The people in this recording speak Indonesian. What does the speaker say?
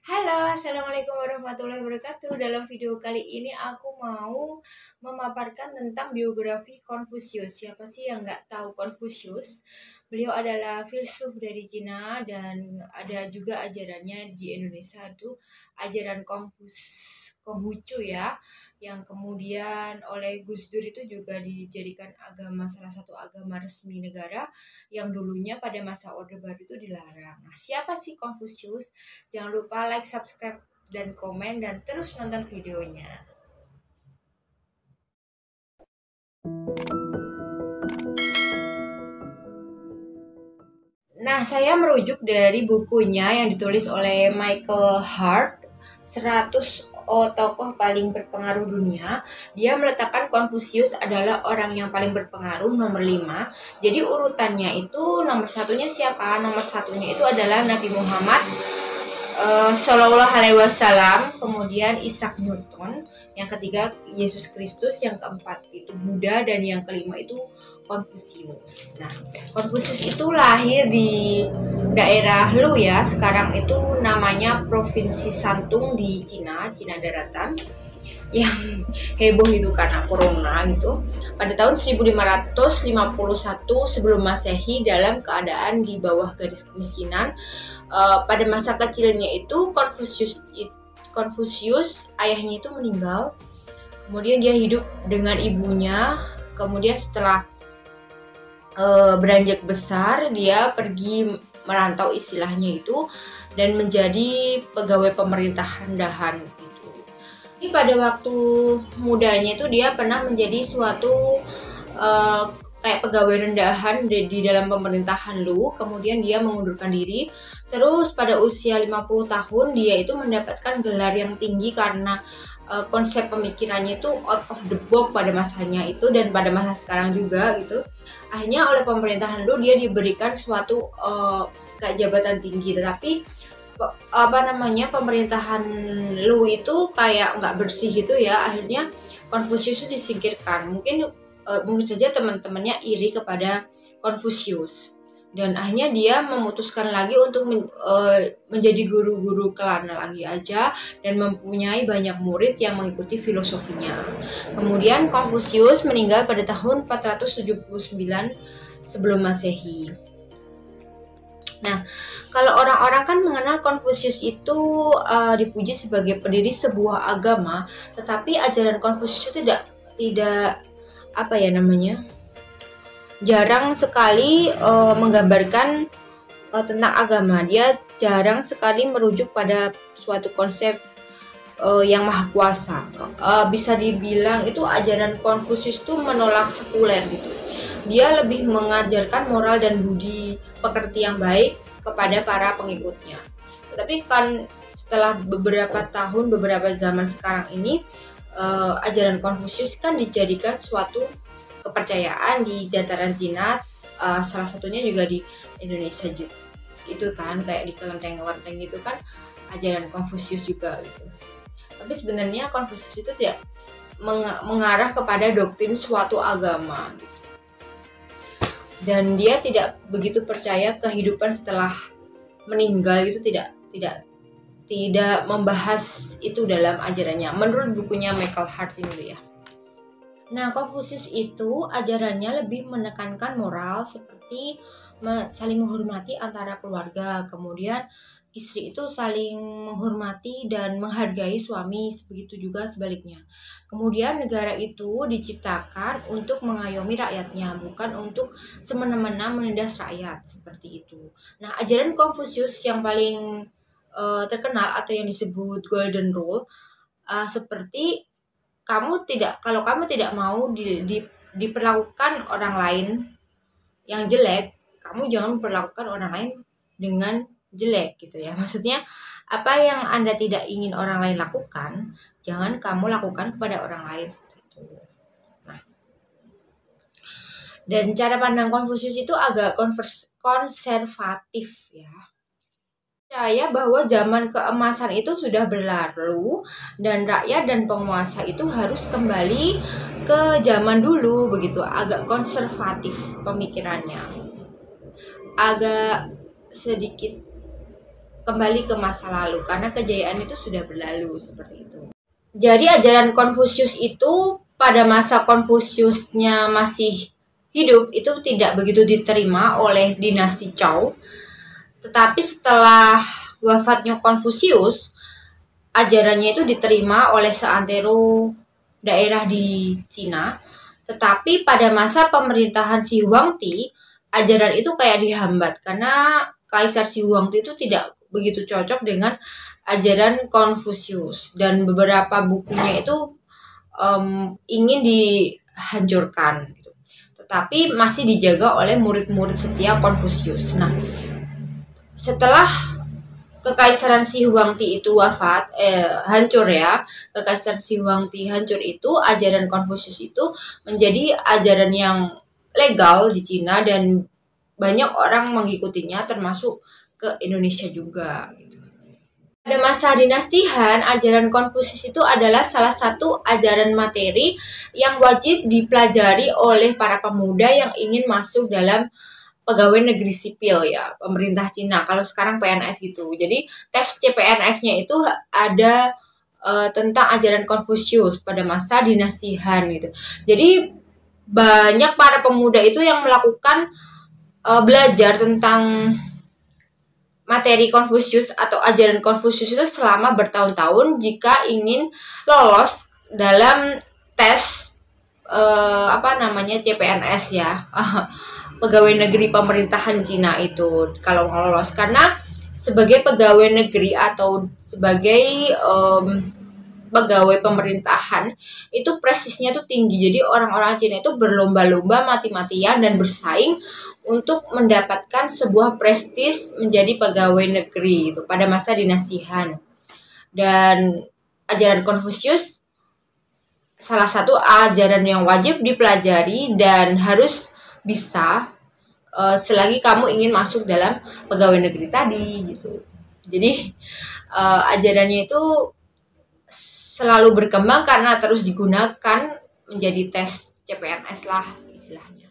Halo, assalamualaikum warahmatullahi wabarakatuh. Dalam video kali ini aku mau memaparkan tentang biografi Konfusius. Siapa sih yang nggak tahu Konfusius? Beliau adalah filsuf dari Cina dan ada juga ajarannya di Indonesia itu ajaran Konghucu ya, yang kemudian oleh Gus Dur itu juga dijadikan salah satu agama resmi negara yang dulunya pada masa Orde Baru itu dilarang. Nah, siapa sih Konfusius? Jangan lupa like, subscribe, dan komen, dan terus nonton videonya. Nah, saya merujuk dari bukunya yang ditulis oleh Michael Hart, 100 tokoh paling berpengaruh dunia. Dia meletakkan Konfusius adalah orang yang paling berpengaruh, nomor 5. Jadi urutannya itu nomor satunya siapa? Nomor satunya itu adalah Nabi Muhammad Shallallahu Alaihi Wasallam, kemudian Isaac Newton, yang ketiga Yesus Kristus, yang keempat itu Buddha, dan yang kelima itu Konfusius. Nah, Konfusius itu lahir di daerah Lu ya, sekarang itu namanya Provinsi Santung di Cina Daratan, yang heboh itu karena corona gitu. Pada tahun 1551 sebelum Masehi, dalam keadaan di bawah garis kemiskinan. Pada masa kecilnya itu Konfusius ayahnya itu meninggal. Kemudian dia hidup dengan ibunya. Kemudian setelah beranjak besar, dia pergi merantau istilahnya itu dan menjadi pegawai pemerintahan dahan. Pada waktu mudanya itu dia pernah menjadi suatu kayak pegawai rendahan di dalam pemerintahan Lu. Kemudian dia mengundurkan diri. Terus pada usia 50 tahun dia itu mendapatkan gelar yang tinggi karena konsep pemikirannya itu out of the box pada masanya itu dan pada masa sekarang juga gitu. Akhirnya oleh pemerintahan Lu dia diberikan suatu kayak jabatan tinggi, tetapi pemerintahan Lu itu kayak nggak bersih gitu ya. Akhirnya Konfusius itu disingkirkan. Mungkin saja teman-temannya iri kepada Konfusius, dan akhirnya dia memutuskan lagi untuk menjadi guru-guru kelana lagi aja dan mempunyai banyak murid yang mengikuti filosofinya. Kemudian Konfusius meninggal pada tahun 479 sebelum Masehi. Nah, kalau orang-orang kan mengenal Konfusius itu dipuji sebagai pendiri sebuah agama, tetapi ajaran Konfusius itu tidak jarang sekali menggambarkan tentang agama. Dia jarang sekali merujuk pada suatu konsep yang maha kuasa. Bisa dibilang itu ajaran Konfusius itu menolak sekuler gitu. Dia lebih mengajarkan moral dan budi pekerti yang baik kepada para pengikutnya. Tetapi kan setelah beberapa zaman sekarang ini, ajaran Konfusius kan dijadikan suatu kepercayaan di dataran Cina, salah satunya juga di Indonesia juga. Itu kan kayak di kelenteng-kelenteng gitu kan ajaran Konfusius juga gitu. Tapi sebenarnya Konfusius itu tidak mengarah kepada doktrin suatu agama gitu. Dan dia tidak begitu percaya kehidupan setelah meninggal itu, tidak membahas itu dalam ajarannya menurut bukunya Michael Hart ini ya. Nah, Konfusius itu ajarannya lebih menekankan moral seperti saling menghormati antara keluarga, kemudian istri itu saling menghormati dan menghargai suami, begitu juga sebaliknya. Kemudian negara itu diciptakan untuk mengayomi rakyatnya, bukan untuk semena-mena menindas rakyat, seperti itu. Nah, ajaran Konfusius yang paling terkenal atau yang disebut Golden Rule seperti kalau kamu tidak mau diperlakukan orang lain yang jelek, kamu jangan memperlakukan orang lain dengan jelek gitu ya. Maksudnya apa yang Anda tidak ingin orang lain lakukan, jangan kamu lakukan kepada orang lain, seperti itu. Nah, dan cara pandang Konfusius itu agak konservatif ya. Percaya bahwa zaman keemasan itu sudah berlalu dan rakyat dan penguasa itu harus kembali ke zaman dulu begitu. Agak konservatif pemikirannya, agak sedikit kembali ke masa lalu karena kejayaan itu sudah berlalu seperti itu. Jadi ajaran Konfusius itu pada masa Konfusiusnya masih hidup itu tidak begitu diterima oleh dinasti Zhou. Tetapi setelah wafatnya Konfusius, ajarannya itu diterima oleh seantero daerah di Cina. Tetapi pada masa pemerintahan Shi Huangdi, ajaran itu kayak dihambat karena Kaisar Shi Huangdi itu tidak begitu cocok dengan ajaran Konfusius dan beberapa bukunya itu ingin dihancurkan. Tetapi masih dijaga oleh murid-murid setia Konfusius. Nah, setelah Kekaisaran Shi Huangdi itu hancur ya. Kekaisaran Shi Huangdi hancur itu, ajaran Konfusius itu menjadi ajaran yang legal di Cina dan banyak orang mengikutinya termasuk ke Indonesia juga. Pada masa dinasti Han, ajaran Konfusius itu adalah salah satu ajaran materi yang wajib dipelajari oleh para pemuda yang ingin masuk dalam pegawai negeri sipil ya, pemerintah Cina. Kalau sekarang PNS gitu. Jadi tes CPNS-nya itu ada tentang ajaran Konfusius pada masa dinasti Han gitu. Jadi banyak para pemuda itu yang melakukan belajar tentang materi Konfusius atau ajaran Konfusius itu selama bertahun-tahun jika ingin lolos dalam tes CPNS ya. Pegawai negeri pemerintahan Cina itu kalau lolos, karena sebagai pegawai negeri atau sebagai pegawai pemerintahan itu prestisnya tuh tinggi. Jadi orang-orang Cina itu berlomba-lomba mati-matian dan bersaing untuk mendapatkan sebuah prestis menjadi pegawai negeri itu pada masa dinasti Han. Dan ajaran Konfusius salah satu ajaran yang wajib dipelajari dan harus bisa selagi kamu ingin masuk dalam pegawai negeri tadi gitu. Jadi ajarannya itu selalu berkembang karena terus digunakan menjadi tes CPNS lah istilahnya.